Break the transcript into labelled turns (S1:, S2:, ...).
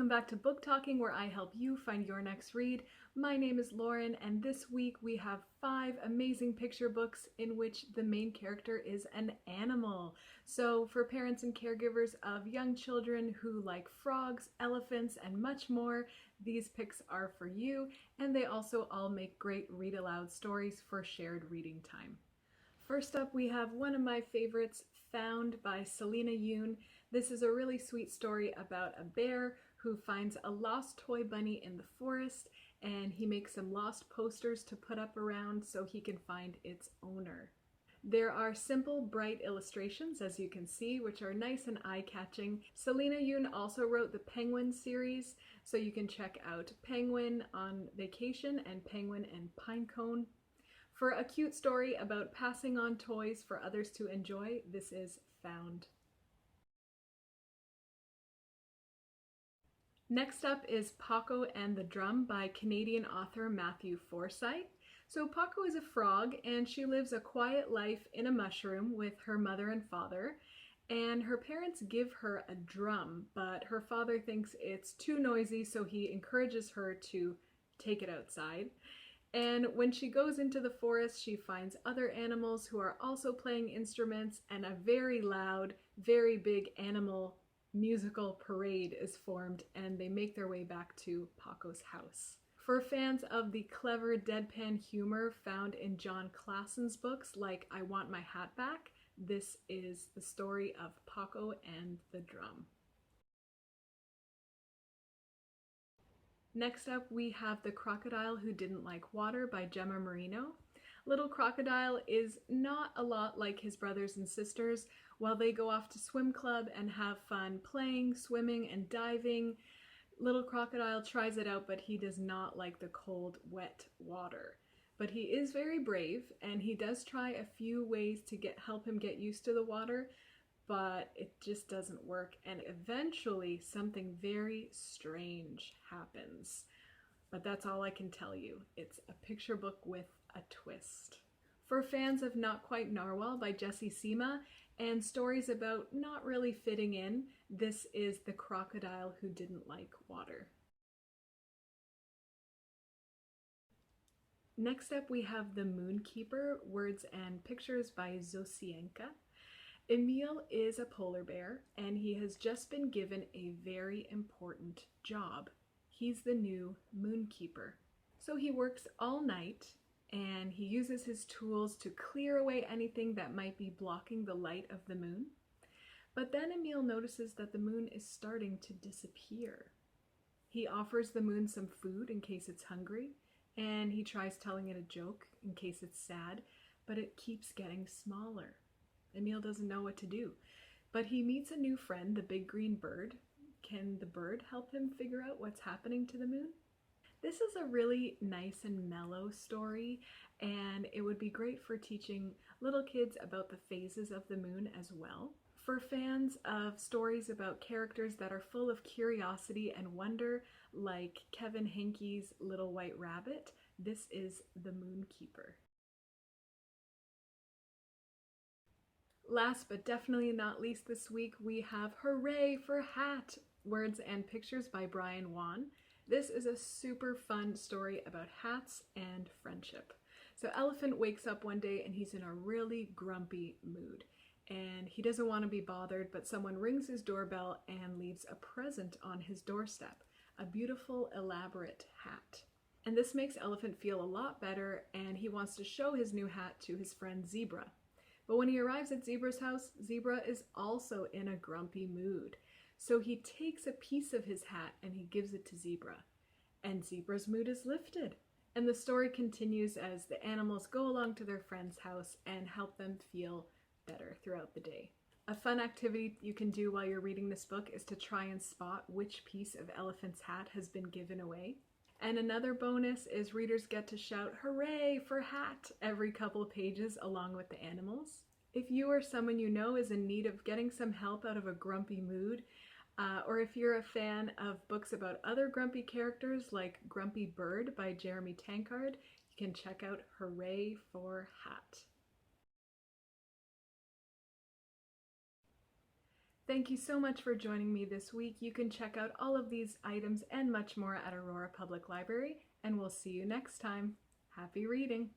S1: Welcome back to Book Talking, where I help you find your next read. My name is Lauren, and this week we have 5 amazing picture books in which the main character is an animal. So for parents and caregivers of young children who like frogs, elephants, and much more, these picks are for you, and they also all make great read-aloud stories for shared reading time. First up, we have one of my favorites, Found by Selena Yoon. This is a really sweet story about a bear who finds a lost toy bunny in the forest, and he makes some lost posters to put up around so he can find its owner. There are simple, bright illustrations, as you can see, which are nice and eye-catching. Selena Yoon also wrote the Penguin series, so you can check out Penguin on Vacation and Penguin and Pinecone. For a cute story about passing on toys for others to enjoy, this is Found. Next up is Paco and the Drum by Canadian author Matthew Forsythe. So Paco is a frog, and she lives a quiet life in a mushroom with her mother and father, and her parents give her a drum, but her father thinks it's too noisy, so he encourages her to take it outside. And when she goes into the forest, she finds other animals who are also playing instruments, and a very loud, very big animal musical parade is formed, and they make their way back to Paco's house. For fans of the clever deadpan humor found in John Klassen's books like I Want My Hat Back, this is the story of Paco and the Drum. Next up, we have The Crocodile Who Didn't Like Water by Gemma Marino. Little Crocodile is not a lot like his brothers and sisters. While they go off to swim club and have fun playing, swimming, and diving, Little Crocodile tries it out, but he does not like the cold, wet water. But he is very brave, and he does try a few ways to help him get used to the water, but it just doesn't work, and eventually something very strange happens. But that's all I can tell you. It's a picture book with a twist. For fans of Not Quite Narwhal by Jessie Sima and stories about not really fitting in, this is The Crocodile Who Didn't Like Water. Next up, we have The Moonkeeper, Words and Pictures by Zosienka. Emil is a polar bear, and he has just been given a very important job. He's the new moonkeeper. So he works all night, and he uses his tools to clear away anything that might be blocking the light of the moon. But then Emil notices that the moon is starting to disappear. He offers the moon some food in case it's hungry, and he tries telling it a joke in case it's sad, but it keeps getting smaller. Emil doesn't know what to do, but he meets a new friend, the big green bird. Can the bird help him figure out what's happening to the moon? This is a really nice and mellow story, and it would be great for teaching little kids about the phases of the moon as well. For fans of stories about characters that are full of curiosity and wonder, like Kevin Henkey's Little White Rabbit, this is The Moonkeeper. Last but definitely not least this week, we have Hooray for Hat, Words and Pictures by Brian Wan. This is a super fun story about hats and friendship. So Elephant wakes up one day and he's in a really grumpy mood, and he doesn't want to be bothered, but someone rings his doorbell and leaves a present on his doorstep, a beautiful, elaborate hat. And this makes Elephant feel a lot better, and he wants to show his new hat to his friend Zebra. But when he arrives at Zebra's house, Zebra is also in a grumpy mood. So he takes a piece of his hat and he gives it to Zebra. And Zebra's mood is lifted. And the story continues as the animals go along to their friend's house and help them feel better throughout the day. A fun activity you can do while you're reading this book is to try and spot which piece of Elephant's hat has been given away. And another bonus is readers get to shout "Hooray for Hat" every couple of pages along with the animals. If you or someone you know is in need of getting some help out of a grumpy mood, or if you're a fan of books about other grumpy characters like Grumpy Bird by Jeremy Tankard, you can check out Hooray for Hat. Thank you so much for joining me this week. You can check out all of these items and much more at Aurora Public Library, and we'll see you next time. Happy reading!